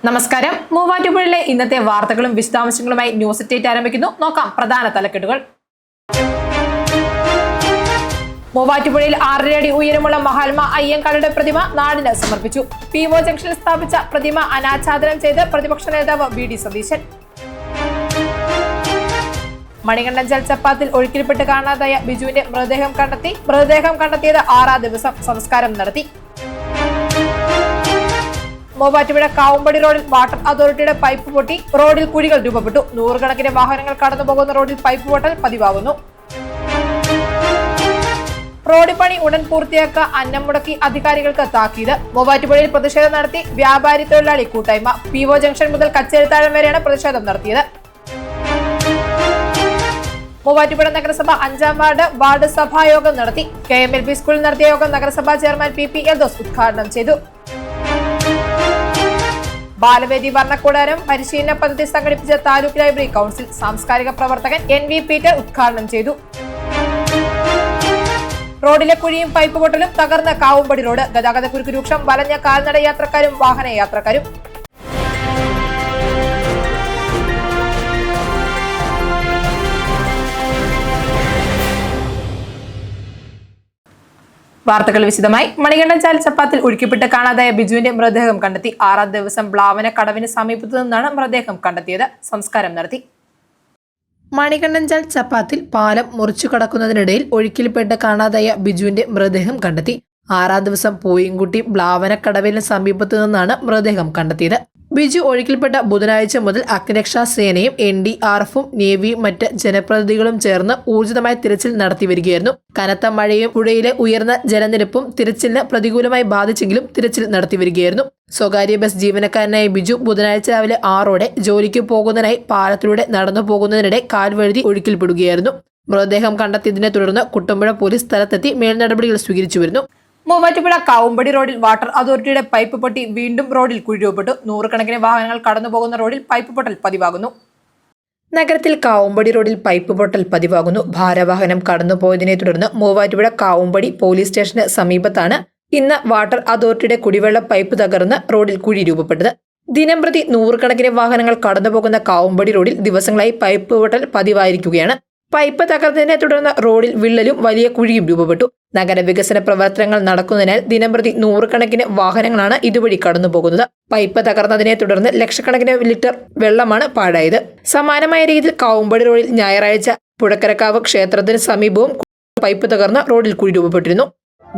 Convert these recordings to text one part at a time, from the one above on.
നമസ്കാരം. മൂവാറ്റുപുഴയിലെ ഇന്നത്തെ വാർത്തകളും വിശദാംശങ്ങളുമായി ന്യൂസ് അപ്ഡേറ്റ് ആരംഭിക്കുന്നു. നോക്കാം പ്രധാന തലക്കെട്ടുകൾ. മൂവാറ്റുപുഴയിൽ 6.5 അടി ഉയരമുള്ള മഹാത്മാ അയ്യങ്കാളിയുടെ പ്രതിമ നാടിന് സമർപ്പിച്ചു. PO ജംഗ്ഷനിൽ സ്ഥാപിച്ച പ്രതിമ അനാച്ഛാദനം ചെയ്ത് പ്രതിപക്ഷ നേതാവ് VD സതീശൻ. മണികണ്ഠൻ ചപ്പാത്തിൽ ഒഴുക്കിൽപ്പെട്ട് കാണാതായ ബിജുവിന്റെ മൃതദേഹം കണ്ടെത്തിയത് 6-ാം ദിവസം സംസ്കാരം നടത്തി. മൂവാറ്റുപുഴ കാവുമ്പടി റോഡിൽ വാട്ടർ അതോറിറ്റിയുടെ പൈപ്പ് പൊട്ടി റോഡിൽ കുഴികൾ രൂപപ്പെട്ടു. നൂറുകണക്കിന് വാഹനങ്ങൾ കടന്നുപോകുന്ന റോഡിൽ പൈപ്പ് പൊട്ടൽ പതിവാകുന്നു. റോഡ് പണി ഉടൻ പൂർത്തിയാക്കുക, അന്നം മുടക്കി അധികാരികൾക്ക് താക്കീത്. മൂവാറ്റുപുഴയിൽ പ്രതിഷേധം നടത്തി വ്യാപാരി തൊഴിലാളി കൂട്ടായ്മ. PO ജംഗ്ഷൻ മുതൽ കച്ചേരിത്താഴം വരെയാണ് പ്രതിഷേധം നടത്തിയത്. മൂവാറ്റുപുഴ നഗരസഭ 5-ാം വാർഡ് സഭായോഗം നടത്തി. KMLP സ്കൂളിൽ നടത്തിയ യോഗം നഗരസഭാ ചെയർമാൻ PP എൽദോസ് ഉദ്ഘാടനം ചെയ്തു. ബാലവേദി വർണ്ണക്കൂടാരം പരിശീലന പദ്ധതി സംഘടിപ്പിച്ച താലൂക്ക് ലൈബ്രറി കൌൺസിൽ. സാംസ്കാരിക പ്രവർത്തകൻ NV പീറ്റർ ഉദ്ഘാടനം ചെയ്തു. റോഡിലെ കുഴിയും പൈപ്പ് പൊട്ടലും തകർന്ന കാവുമ്പടി റോഡ്. ഗതാഗതക്കുരുക്ക് രൂക്ഷം. വലഞ്ഞ കാൽനട യാത്രക്കാരും വാഹനയാത്രക്കാരും. വാർത്തകൾ വിശദമായി. മണികണ്ഠൻ ചപ്പാത്തിൽ ഒഴുക്കിപ്പെട്ട് കാണാതായ ബിജുവിന്റെ മൃതദേഹം കണ്ടെത്തി. 6-ാം ദിവസം ബ്ലാവന കടവിന് സമീപത്തു നിന്നാണ് മൃതദേഹം കണ്ടെത്തിയത്. സംസ്കാരം നടത്തി. മണികണ്ഠൻ ചപ്പാത്തിൽ പാലം മുറിച്ചു കടക്കുന്നതിനിടയിൽ ഒഴുക്കിൽപ്പെട്ട് കാണാതായ ബിജുവിന്റെ മൃതദേഹം കണ്ടെത്തി. 6-ാം ദിവസം പൂയംകുട്ടി ബ്ലാവന കടവിന് സമീപത്തു നിന്നാണ് മൃതദേഹം കണ്ടെത്തിയത്. ബിജു ഒഴുക്കിൽപ്പെട്ട ബുധനാഴ്ച മുതൽ അഗ്നിരക്ഷാ സേനയും NDRFും നേവിയും മറ്റ് ജനപ്രതിനിധികളും ചേർന്ന് ഊർജിതമായ തിരച്ചിൽ നടത്തിവരികയായിരുന്നു. കനത്ത മഴയും പുഴയിലെ ഉയർന്ന ജലനിരപ്പും തിരച്ചിലിന് പ്രതികൂലമായി ബാധിച്ചെങ്കിലും തിരച്ചിൽ നടത്തിവരികയായിരുന്നു. സ്വകാര്യ ബസ് ജീവനക്കാരനായ ബിജു ബുധനാഴ്ച രാവിലെ 6ഓടെ ജോലിക്ക് പോകുന്നതിനായി പാലത്തിലൂടെ നടന്നു പോകുന്നതിനിടെ കാൽവഴുതി ഒഴുക്കിൽപ്പെടുകയായിരുന്നു. മൃതദേഹം കണ്ടെത്തിയതിനെ തുടർന്ന് കുട്ടമ്പുഴ പോലീസ് സ്ഥലത്തെത്തി മേൽനടപടികൾ സ്വീകരിച്ചു വരുന്നു. മൂവാറ്റുപുഴ കാവുമ്പടി റോഡിൽ വാട്ടർ അതോറിറ്റിയുടെ പൈപ്പ് പൊട്ടി വീണ്ടും റോഡിൽ കുഴി രൂപപ്പെട്ടു. നൂറുകണക്കിന് വാഹനങ്ങൾ കടന്നുപോകുന്ന റോഡിൽ പൈപ്പ് പൊട്ടൽ പതിവാകുന്നു. നഗരത്തിൽ കാവുമ്പടി റോഡിൽ പൈപ്പ് പൊട്ടൽ പതിവാകുന്നു. ഭാരവാഹനം കടന്നുപോയതിനെ തുടർന്ന് മൂവാറ്റുപുഴ കാവുമ്പടി പോലീസ് സ്റ്റേഷന് സമീപത്താണ് ഇന്ന് വാട്ടർ അതോറിറ്റിയുടെ കുടിവെള്ള പൈപ്പ് തകർന്ന് റോഡിൽ കുഴി രൂപപ്പെട്ടത്. ദിനംപ്രതി നൂറുകണക്കിന് വാഹനങ്ങൾ കടന്നുപോകുന്ന കാവുമ്പടി റോഡിൽ ദിവസങ്ങളായി പൈപ്പ് പൊട്ടൽ പതിവായിരിക്കുകയാണ്. പൈപ്പ് തകർന്നതിനെ തുടർന്ന് റോഡിൽ വിള്ളലും വലിയ കുഴിയും രൂപപ്പെട്ടു. നഗരവികസന പ്രവർത്തനങ്ങൾ നടക്കുന്നതിനാൽ ദിനംപ്രതി നൂറുകണക്കിന് വാഹനങ്ങളാണ് ഇതുവഴി കടന്നുപോകുന്നത്. പൈപ്പ് തകർന്നതിനെ തുടർന്ന് ലക്ഷക്കണക്കിന് ലിറ്റർ വെള്ളമാണ് പാഴായത്. സമാനമായ രീതിയിൽ കാവുമ്പടി റോഡിൽ ഞായറാഴ്ച പുഴക്കരക്കാവ് ക്ഷേത്രത്തിന് സമീപവും പൈപ്പ് തകർന്ന് റോഡിൽ കുഴി രൂപപ്പെട്ടിരുന്നു.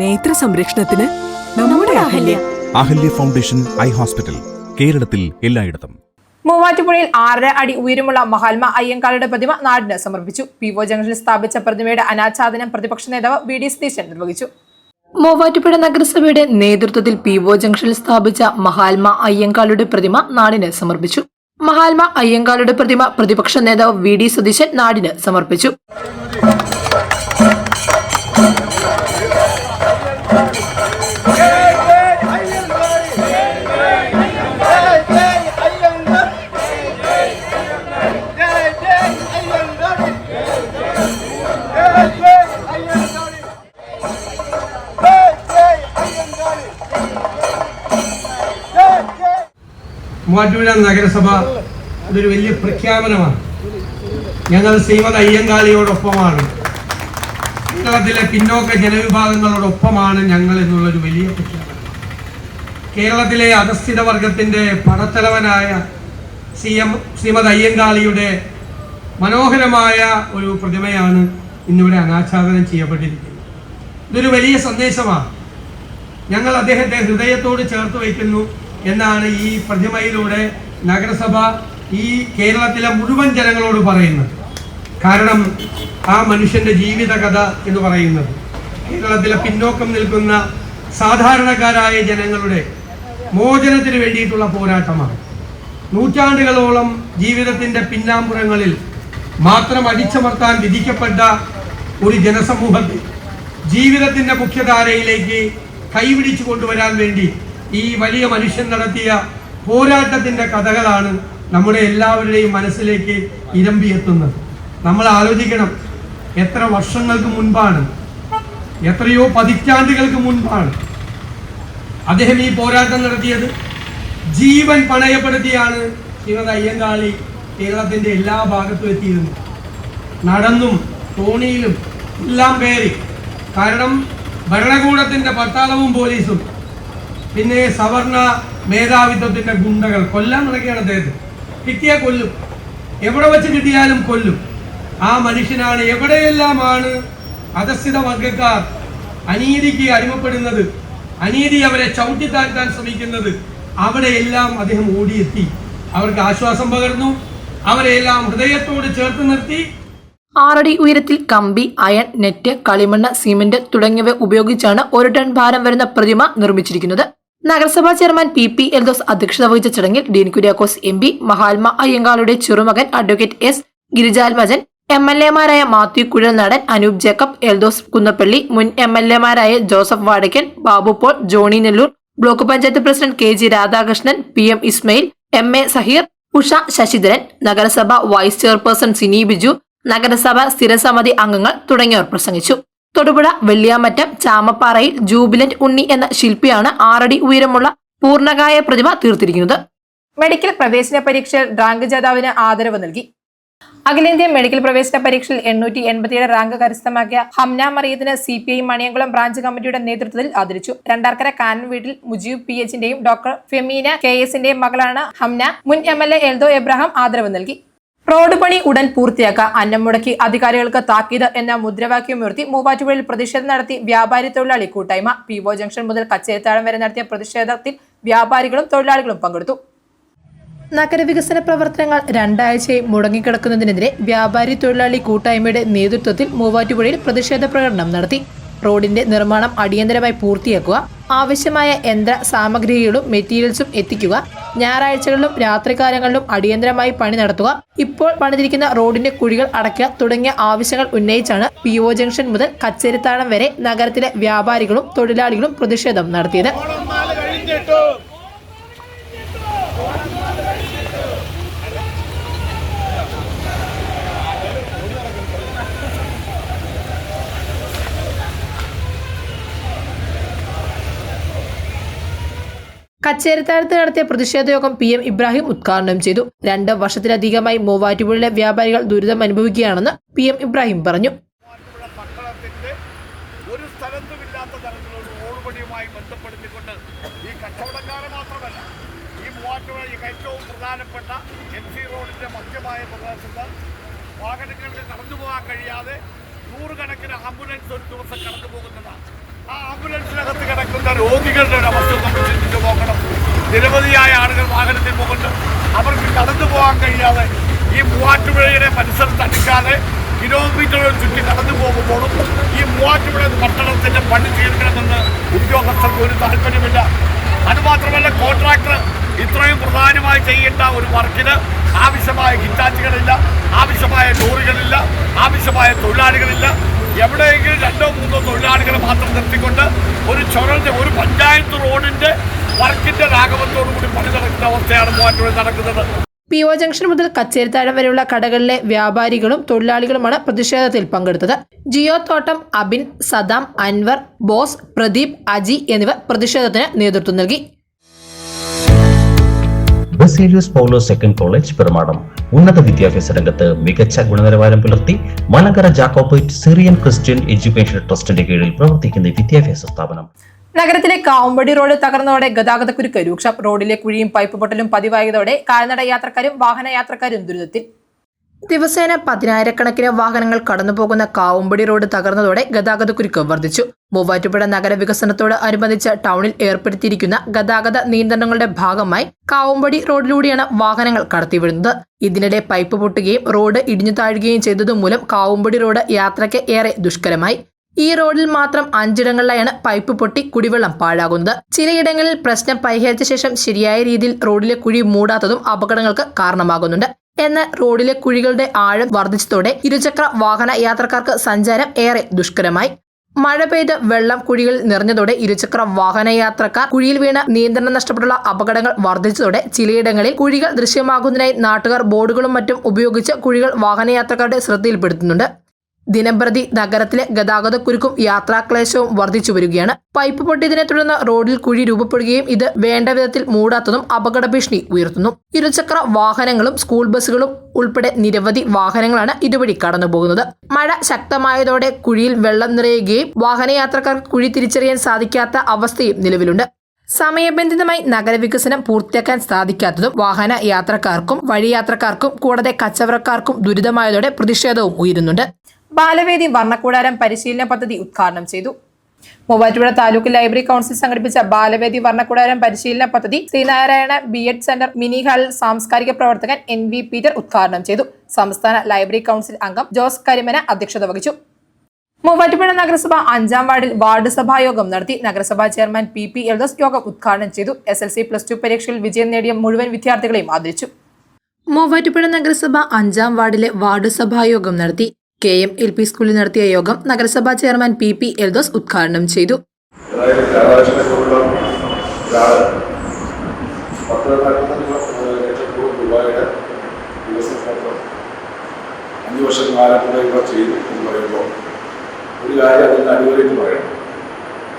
നേത്ര സംരക്ഷണത്തിന് നമ്മുടെ അഹല്യ ഫൗണ്ടേഷൻ ഐ ഹോസ്പിറ്റൽ, കേരളത്തിൽ എല്ലായിടത്തും. മൂവാറ്റുപുഴയിൽ 6.5 അടി ഉയരമുള്ള മഹാത്മാ അയ്യങ്കാളിയുടെ പ്രതിമ നാടിന് സമർപ്പിച്ചു. PO ജംഗ്ഷനിൽ സ്ഥാപിച്ച പ്രതിമയുടെ അനാച്ഛാദനം പ്രതിപക്ഷ നേതാവ് VD സതീശൻ നിർവഹിച്ചു. മൂവാറ്റുപുഴ നഗരസഭയുടെ നേതൃത്വത്തിൽ PO ജംഗ്ഷനിൽ സ്ഥാപിച്ച മഹാത്മാ അയ്യങ്കാളിയുടെ പ്രതിമ നാടിന് സമർപ്പിച്ചു. മഹാത്മാ അയ്യങ്കാളിയുടെ പ്രതിമ പ്രതിപക്ഷ നേതാവ് VD സതീശൻ നാടിന് സമർപ്പിച്ചു. മൂവാറ്റുപുഴ നഗരസഭ ഇതൊരു വലിയ പ്രഖ്യാപനമാണ്. ഞങ്ങൾ ശ്രീമദ് അയ്യങ്കാളിയോടൊപ്പമാണ്, കേരളത്തിലെ പിന്നോക്ക ജനവിഭാഗങ്ങളോടൊപ്പമാണ് ഞങ്ങൾ എന്നുള്ളൊരു വലിയ പ്രഖ്യാപനം. കേരളത്തിലെ അധസ്ഥിത വർഗത്തിൻ്റെ പടത്തലവനായ ശ്രീമദ് അയ്യങ്കാളിയുടെ മനോഹരമായ ഒരു പ്രതിമയാണ് ഇന്നിവിടെ അനാച്ഛാദനം ചെയ്യപ്പെട്ടിരിക്കുന്നത്. ഇതൊരു വലിയ സന്ദേശമാണ്. ഞങ്ങൾ അദ്ദേഹത്തെ ഹൃദയത്തോട് ചേർത്ത് വയ്ക്കുന്നു എന്നാണ് ഈ പ്രതിമയിലൂടെ നഗരസഭ ഈ കേരളത്തിലെ മുഴുവൻ ജനങ്ങളോട് പറയുന്നത്. കാരണം ആ മനുഷ്യന്റെ ജീവിത കഥ എന്ന് പറയുന്നത് കേരളത്തിലെ പിന്നോക്കം നിൽക്കുന്ന സാധാരണക്കാരായ ജനങ്ങളുടെ മോചനത്തിന് വേണ്ടിയിട്ടുള്ള പോരാട്ടമാണ്. നൂറ്റാണ്ടുകളോളം ജീവിതത്തിന്റെ പിന്നാമ്പുറങ്ങളിൽ മാത്രം അടിച്ചമർത്താൻ വിധിക്കപ്പെട്ട ഒരു ജനസമൂഹത്തെ ജീവിതത്തിന്റെ മുഖ്യധാരയിലേക്ക് കൈപിടിച്ചു കൊണ്ടുവരാൻ വേണ്ടി ഈ വലിയ മനുഷ്യൻ നടത്തിയ പോരാട്ടത്തിന്റെ കഥകളാണ് നമ്മുടെ എല്ലാവരുടെയും മനസ്സിലേക്ക് ഇരമ്പിയെത്തുന്നത്. നമ്മൾ ആലോചിക്കണം, എത്ര വർഷങ്ങൾക്ക് മുൻപാണ്, എത്രയോ പതിറ്റാണ്ടുകൾക്ക് മുൻപാണ് അദ്ദേഹം ഈ പോരാട്ടം നടത്തിയത്. ജീവൻ പണയപ്പെടുത്തിയാണ് ശ്രീമതി അയ്യങ്കാളി കേരളത്തിന്റെ എല്ലാ ഭാഗത്തും എത്തിയിരുന്നത്. നടന്നും തോണിയിലും എല്ലാം കയറി. കാരണം ഭരണകൂടത്തിന്റെ പട്ടാളവും പോലീസും പിന്നെ സവർണ മേധാവിത്വത്തിന്റെ ഗുണ്ടകൾ കൊല്ലാൻ നടക്കുകയാണ് അദ്ദേഹത്തെ. കിട്ടിയാൽ കൊല്ലും, എവിടെ വെച്ച് കിട്ടിയാലും കൊല്ലും. ആ മനുഷ്യനാണ് എവിടെയെല്ലാമാണ് അധസ്ഥിത വർഗക്കാർ അനീതിക്ക് അടിമപ്പെടുന്നത്, അനീതി അവരെ ചവിട്ടിത്താഴ്ത്താൻ ശ്രമിക്കുന്നത്, അവിടെയെല്ലാം അദ്ദേഹം ഓടിയെത്തി അവർക്ക് ആശ്വാസം പകർന്നു, അവരെയെല്ലാം ഹൃദയത്തോട് ചേർത്ത് നിർത്തി. 6 അടി ഉയരത്തിൽ കമ്പി, അയൺ, നെറ്റ്, കളിമണ്ണ്, സിമന്റ് തുടങ്ങിയവ ഉപയോഗിച്ചാണ് 1 ടൺ ഭാരം വരുന്ന പ്രതിമ നിർമ്മിച്ചിരിക്കുന്നത്. നഗരസഭാ ചെയർമാൻ PP എൽദോസ് അധ്യക്ഷത വഹിച്ച ചടങ്ങിൽ ഡീൻ കുര്യാക്കോസ് MP, മഹാത്മ അയ്യങ്കാളിയുടെ ചെറുമകൻ അഡ്വക്കേറ്റ് S ഗിരിജാൽമജൻ, MLA-മാരായ മാത്യു കുഴൽനാടൻ, അനൂപ് ജേക്കബ്, എൽദോസ് കുന്നപ്പള്ളി, മുൻ MLA-മാരായ Joseph Vadakkan, Babu Paul, Johny Nelloor, block panchayat president KG Radhakrishnan, PM Ismail, MA Saheer, Usha Sasidharan, നഗരസഭ വൈസ് ചെയർപേഴ്സൺ സിനി ബിജു, നഗരസഭ സ്ഥിരസമിതി അംഗങ്ങൾ തുടങ്ങിയവർ പ്രസംഗിച്ചു. തൊടുപുഴ വെള്ളിയാമറ്റം ചാമപ്പാറയിൽ ജൂബിലന്റ് ഉണ്ണി എന്ന ശില്പിയാണ് 6 അടി ഉയരമുള്ള പൂർണ്ണകായ പ്രതിമ തീർത്തിരിക്കുന്നത്. മെഡിക്കൽ പ്രവേശന പരീക്ഷയിൽ റാങ്ക് ജേതാവിന് ആദരവ് നൽകി. അഖിലേന്ത്യാ മെഡിക്കൽ പ്രവേശന പരീക്ഷയിൽ 887 റാങ്ക് കരസ്ഥമാക്കിയ ഹംന മറിയത്തിന് CPI മണിയംകുളം ബ്രാഞ്ച് കമ്മിറ്റിയുടെ നേതൃത്വത്തിൽ ആദരിച്ചു. രണ്ടാർക്കര കാനൻ വീട്ടിൽ മുജീബ് PH-ന്റെയും ഡോക്ടർ ഫെമീന KS-ന്റെയും മകളാണ് ഹംന. മുൻ MLA എൽദോ എബ്രഹാം ആദരവ് നൽകി. റോഡ് പണി ഉടൻ പൂർത്തിയാക്കാൻ അന്നം മുടക്കി അധികാരികൾക്ക് താക്കീത് എന്ന മുദ്രാവാക്യമുയർത്തി മൂവാറ്റുപുഴയിൽ പ്രതിഷേധം നടത്തി വ്യാപാരി തൊഴിലാളി കൂട്ടായ്മ. PO ജംഗ്ഷൻ മുതൽ കച്ചേരിത്താഴം വരെ നടത്തിയ പ്രതിഷേധത്തിൽ വ്യാപാരികളും തൊഴിലാളികളും പങ്കെടുത്തു. നഗരവികസന പ്രവർത്തനങ്ങൾ 2 ആഴ്ചയായി മുടങ്ങിക്കിടക്കുന്നതിനെതിരെ വ്യാപാരി തൊഴിലാളി കൂട്ടായ്മയുടെ നേതൃത്വത്തിൽ മൂവാറ്റുപുഴയിൽ പ്രതിഷേധ പ്രകടനം നടത്തി. റോഡിന്റെ നിർമ്മാണം അടിയന്തരമായി പൂർത്തിയാക്കുക, ആവശ്യമായ യന്ത്ര സാമഗ്രികളും മെറ്റീരിയൽസും എത്തിക്കുക, ഞായറാഴ്ചകളിലും രാത്രികാലങ്ങളിലും അടിയന്തരമായി പണി നടത്തുക, ഇപ്പോൾ പണിതിരിക്കുന്ന റോഡിന്റെ കുഴികൾ അടയ്ക്കുക തുടങ്ങിയ ആവശ്യങ്ങൾ ഉന്നയിച്ചാണ് PO ജംഗ്ഷൻ മുതൽ കച്ചേരിത്താഴം വരെ നഗരത്തിലെ വ്യാപാരികളും തൊഴിലാളികളും പ്രതിഷേധം നടത്തിയത്. കച്ചേരിത്താഴത്ത് നടത്തിയ പ്രതിഷേധ യോഗം PM ഇബ്രാഹിം ഉദ്ഘാടനം ചെയ്തു. 2 വർഷത്തിലധികമായി മൂവാറ്റുപുഴയിലെ വ്യാപാരികൾ ദുരിതം അനുഭവിക്കുകയാണെന്ന് PM ഇബ്രാഹിം പറഞ്ഞു. ഒരു സ്ഥലത്തുമില്ലാത്ത തരത്തിലുള്ള റോഡുപണിയുമായി ബന്ധപ്പെടുത്തിക്കൊണ്ട് ഈ കച്ചവടക്കാരെ മാത്രമല്ല, ഈ മൂവാറ്റുപുഴ ഏറ്റവും പ്രധാനപ്പെട്ട MC റോഡിന്റെ മധ്യമായ പ്രദേശത്ത് വാഹനങ്ങൾക്ക് കടന്നു പോകാൻ കഴിയാതെ 100 കണക്കിന് ആംബുലൻസ് ഒരു ദിവസം കടന്നു പോകുന്നതാണ്. ആ ആംബുലൻസിനകത്ത് കിടക്കുന്ന രോഗികളുടെ ഒരു അവസ്ഥ നമ്മൾ ചിന്തിച്ചു നോക്കണം. നിരവധിയായ ആളുകൾ വാഹനത്തിൽ പോകുന്നുണ്ട്. അവർക്ക് കടന്നു പോകാൻ കഴിയാതെ ഈ മൂവാറ്റുപുഴയുടെ പരിസരത്ത് അടുക്കാതെ കിലോമീറ്ററുകൾ ചുറ്റി കടന്നു പോകുമ്പോഴും ഈ മൂവാറ്റുപുഴ പട്ടണത്തിന്റെ പണി തീർക്കണമെന്ന് ഉദ്യോഗസ്ഥർക്ക് ഒരു താല്പര്യമില്ല. അതുമാത്രമല്ല, കോൺട്രാക്ടർ ഇത്രയും പ്രധാനമായി ചെയ്യേണ്ട ഒരു വർക്കിന് ആവശ്യമായ ഹിറ്റാച്ചികളില്ല, ആവശ്യമായ ലോറികളില്ല, ആവശ്യമായ തൊഴിലാളികളില്ല. എവിടെയെങ്കിലും 2-3 തൊഴിലാളികളെ മാത്രം നിർത്തിക്കൊണ്ട് ഒരു പഞ്ചായത്ത് റോഡിന്റെ വർക്കിന്റെ രാഘവത്തോടു കൂടി പണി നടക്കുന്ന അവസ്ഥയാണ് മൂവാറ്റുപുഴ നടക്കുന്നത്. PO ജംഗ്ഷൻ മുതൽ കച്ചേരിത്താഴം വരെയുള്ള കടകളിലെ വ്യാപാരികളും തൊഴിലാളികളുമാണ് പ്രതിഷേധത്തിൽ പങ്കെടുത്തത്. ജിയോ തോട്ടം, അബിൻ, സദാം, അൻവർ, ബോസ്, പ്രദീപ്, അജി എന്നിവർ പ്രതിഷേധത്തിന് നേതൃത്വം നൽകി. ബസേലിയോസ് പൗലോസ് സെക്കൻഡ് കോളേജ് പെരുമാടം ഉന്നത വിദ്യാഭ്യാസ രംഗത്ത് മികച്ച ഗുണനിലവാരം പുലർത്തി Malankara Jacobite Syrian Christian education ട്രസ്റ്റിന്റെ കീഴിൽ പ്രവർത്തിക്കുന്ന വിദ്യാഭ്യാസ സ്ഥാപനം. നഗരത്തിലെ കാവുമ്പടി റോഡ് തകർന്നതോടെ ഗതാഗതക്കുരുക്ക് രൂക്ഷം. റോഡിലെ കുഴിയും പൈപ്പ് പൊട്ടലും പതിവായതോടെ കാൽനട യാത്രക്കാരും വാഹന യാത്രക്കാരും ദുരിതത്തിൽ. ദിവസേന 10,000-കണക്കിന് വാഹനങ്ങൾ കടന്നുപോകുന്ന കാവുമ്പടി റോഡ് തകർന്നതോടെ ഗതാഗതക്കുരുക്ക് വർദ്ധിച്ചു. മൂവാറ്റുപുഴ നഗരവികസനത്തോട് അനുബന്ധിച്ച് ടൗണിൽ ഏർപ്പെടുത്തിയിരിക്കുന്ന ഗതാഗത നിയന്ത്രണങ്ങളുടെ ഭാഗമായി കാവുമ്പടി റോഡിലൂടെയാണ് വാഹനങ്ങൾ കടത്തിവിടുന്നത്. ഇതിനിടെ പൈപ്പ് പൊട്ടുകയും റോഡ് ഇടിഞ്ഞു താഴുകയും ചെയ്തതുമൂലം കാവുമ്പടി റോഡ് യാത്രയ്ക്ക് ഏറെ ദുഷ്കരമായി. ഈ റോഡിൽ മാത്രം 5 ഇടങ്ങളിലായാണ് പൈപ്പ് പൊട്ടി കുടിവെള്ളം പാഴാകുന്നത്. ചിലയിടങ്ങളിൽ പ്രശ്നം പരിഹരിച്ച ശേഷം ശരിയായ രീതിയിൽ റോഡിലെ കുഴി മൂടാത്തതും അപകടങ്ങൾക്ക് കാരണമാകുന്നുണ്ട്. എന്നാൽ റോഡിലെ കുഴികളുടെ ആഴം വർദ്ധിച്ചതോടെ ഇരുചക്ര വാഹന യാത്രക്കാർക്ക് സഞ്ചാരം ഏറെ ദുഷ്കരമായി. മഴ പെയ്ത് വെള്ളം കുഴികളിൽ നിറഞ്ഞതോടെ ഇരുചക്ര വാഹന യാത്രക്കാർ കുഴിയിൽ വീണ് നിയന്ത്രണം നഷ്ടപ്പെട്ടുള്ള അപകടങ്ങൾ വർദ്ധിച്ചതോടെ ചിലയിടങ്ങളിൽ കുഴികൾ ദൃശ്യമാകുന്നതിനായി നാട്ടുകാർ ബോർഡുകളും മറ്റും ഉപയോഗിച്ച് കുഴികൾ വാഹനയാത്രക്കാരുടെ ശ്രദ്ധയിൽപ്പെടുത്തുന്നുണ്ട്. ദിനംപ്രതി നഗരത്തിലെ ഗതാഗതക്കുരുക്കും യാത്രാക്ലേശവും വർദ്ധിച്ചു വരികയാണ്. പൈപ്പ് പൊട്ടിയതിനെ തുടർന്ന് റോഡിൽ കുഴി രൂപപ്പെടുകയും ഇത് വേണ്ട വിധത്തിൽ മൂടാത്തതും അപകട ഭീഷണി ഉയർത്തുന്നു. ഇരുചക്ര വാഹനങ്ങളും സ്കൂൾ ബസ്സുകളും ഉൾപ്പെടെ നിരവധി വാഹനങ്ങളാണ് ഇതുവഴി കടന്നുപോകുന്നത്. മഴ ശക്തമായതോടെ കുഴിയിൽ വെള്ളം നിറയുകയും വാഹനയാത്രക്കാർക്ക് കുഴി തിരിച്ചറിയാൻ സാധിക്കാത്ത അവസ്ഥയും നിലവിലുണ്ട്. സമയബന്ധിതമായി നഗരവികസനം പൂർത്തിയാക്കാൻ സാധിക്കാത്തതും വാഹന യാത്രക്കാർക്കും വഴിയാത്രക്കാർക്കും കൂടാതെ കച്ചവടക്കാർക്കും ദുരിതമായതോടെ പ്രതിഷേധവും ഉയരുന്നുണ്ട്. ബാലവേദി വർണ്ണക്കൂടാരം പരിശീലന പദ്ധതി ഉദ്ഘാടനം ചെയ്തു. മൂവാറ്റുപുഴ താലൂക്ക് ലൈബ്രറി കൗൺസിൽ സംഘടിപ്പിച്ച ബാലവേദി വർണ്ണക്കൂടാരം പരിശീലന പദ്ധതി ശ്രീനാരായണ B.Ed സെന്റർ മിനി ഹാളിൽ സാംസ്കാരിക പ്രവർത്തകൻ NV പീറ്റർ ഉദ്ഘാടനം ചെയ്തു. സംസ്ഥാന ലൈബ്രറി കൗൺസിൽ അംഗം ജോസ് കരിമന അധ്യക്ഷത വഹിച്ചു. മൂവാറ്റുപുഴ നഗരസഭ 5-ാം വാർഡിൽ വാർഡ് സഭായോഗം നടത്തി. നഗരസഭാ ചെയർമാൻ PP എൽദോസ് യോഗം ഉദ്ഘാടനം ചെയ്തു. SLC+2 പരീക്ഷയിൽ വിജയം നേടിയ മുഴുവൻ വിദ്യാർത്ഥികളെയും ആദരിച്ചു. മൂവാറ്റുപുഴ നഗരസഭ 5-ാം വാർഡിലെ വാർഡ് സഭായോഗം നടത്തി. KM LP സ്കൂളിൽ നടത്തിയ യോഗം നഗരസഭാ ചെയർമാൻ PP എൽദോസ് ഉദ്ഘാടനം ചെയ്തു. ഒരു കാര്യം അതിൻ്റെ അടിവരയിട്ട് പറയണം.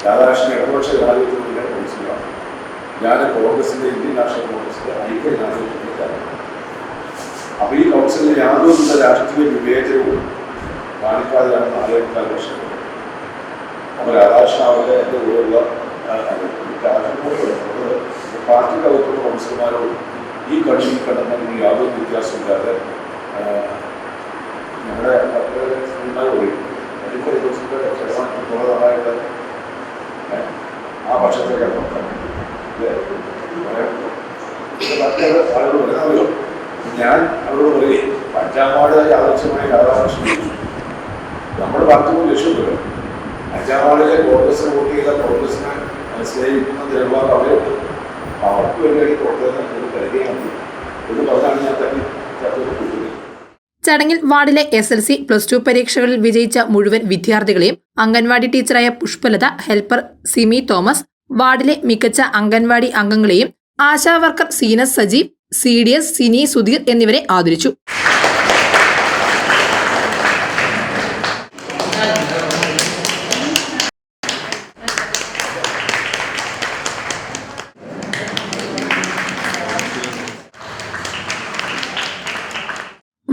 രാധാകൃഷ്ണൻ ഇടതുപക്ഷ ജനാധിപത്യത്തിൻ്റെ കൗൺസിലാണ്. ഞാൻ കോൺഗ്രസിൻ്റെ ഇന്ത്യൻ നാഷണൽ കോൺഗ്രസിൻ്റെ ഐക്യ ജനാധിപത്യത്തിലാണ്. അപ്പോൾ ഈ കൗൺസിലിൽ യാതൊരു രാഷ്ട്രീയ വിവേചനവും കാണിക്കാതെയാണ് 4-4 വർഷം. അപ്പോൾ രാധാകൃഷ്ണൻ അവരുടെ എൻ്റെ കൂടെയുള്ള പാർട്ടിക്ക് അകത്തുള്ള കൗൺസിലർമാരോട് ഈ കക്ഷിയിൽ കണ്ടെത്തുന്ന യാതൊരു വ്യത്യാസമില്ലാതെ ഞങ്ങളുടെ പറയും ചെറുതായിട്ട് ആ പക്ഷത്തേക്ക് ആളുകൾ വരുന്നതല്ലോ. ഞാൻ അവരോട് പറയും 5-ാം വാർഡ് ആദർശമായി രാധാകൃഷ്ണൻ നമ്മുടെ പാർട്ടിക്ക് ലക്ഷ്യമില്ല. 5-ാം വാർഡിലെ കോൺഗ്രസിന് വോട്ട് ചെയ്ത കോൺഗ്രസിനെ സ്നേഹിക്കുന്ന ജനവാദം അവരുണ്ട്. അവർക്ക് വേണ്ടി പ്രവർത്തനം കരുതിയാൽ മതി എന്ന് പറഞ്ഞാണ് ഞാൻ തട്ടി. ചടങ്ങിൽ വാർഡിലെ SLC+2 പരീക്ഷകളിൽ വിജയിച്ച മുഴുവൻ വിദ്യാർത്ഥികളെയും അംഗൻവാടി ടീച്ചറായ പുഷ്പലത, ഹെൽപ്പർ സിമി തോമസ്, വാർഡിലെ മികച്ച അംഗൻവാടി അംഗങ്ങളെയും ആശാ വർക്കർ സീനസ് സജീവ്, CDS സിനി സുധീർ എന്നിവരെ ആദരിച്ചു.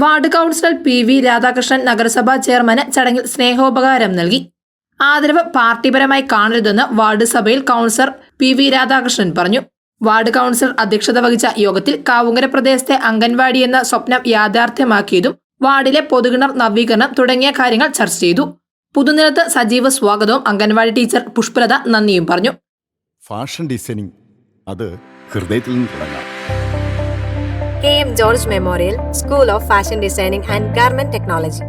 വാർഡ് കൗൺസിലർ PV രാധാകൃഷ്ണൻ നഗരസഭാ ചെയർമാന് ചടങ്ങിൽ സ്നേഹോപകാരം നൽകി. ആദരവ് പാർട്ടിപരമായി കാണരുതെന്ന് വാർഡ് സഭയിൽ കൗൺസിലർ PV രാധാകൃഷ്ണൻ പറഞ്ഞു. വാർഡ് കൗൺസിലർ അധ്യക്ഷത വഹിച്ച യോഗത്തിൽ കാവുങ്കര പ്രദേശത്തെ അംഗൻവാടി എന്ന സ്വപ്നം യാഥാർത്ഥ്യമാക്കിയതും വാർഡിലെ പൊതുകിണർ നവീകരണം തുടങ്ങിയ കാര്യങ്ങൾ ചർച്ച ചെയ്തു. പുതുനിലത്ത് സജീവ സ്വാഗതവും അംഗൻവാടി ടീച്ചർ പുഷ്പലത നന്ദിയും പറഞ്ഞു. ഫാഷൻ ഡിസൈനിങ് അത് ഹൃദയത്തിൽ നിന്ന് തുടങ്ങാം. KM George Memorial School of Fashion Designing and Garment Technology.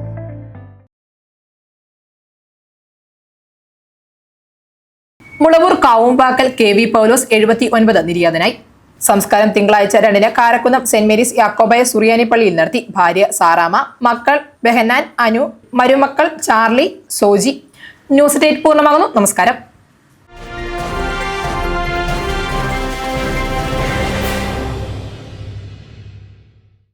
Mulavoor കാവുമ്പാക്കൽ KV പൗലോസ് 79 നിര്യാതനായി. സംസ്കാരം തിങ്കളാഴ്ച 2-ന് കാരക്കുന്നം സെന്റ് മേരീസ് യാക്കോബായ സുറിയാനി പള്ളിയിൽ നടത്തി. ഭാര്യ സാറാമ, മക്കൾ ബെഹന്നാൻ, അനു, മരുമക്കൾ ചാർലി, സോജി. ന്യൂസ് 8 പൂർണ്ണമാകുന്നു. നമസ്കാരം.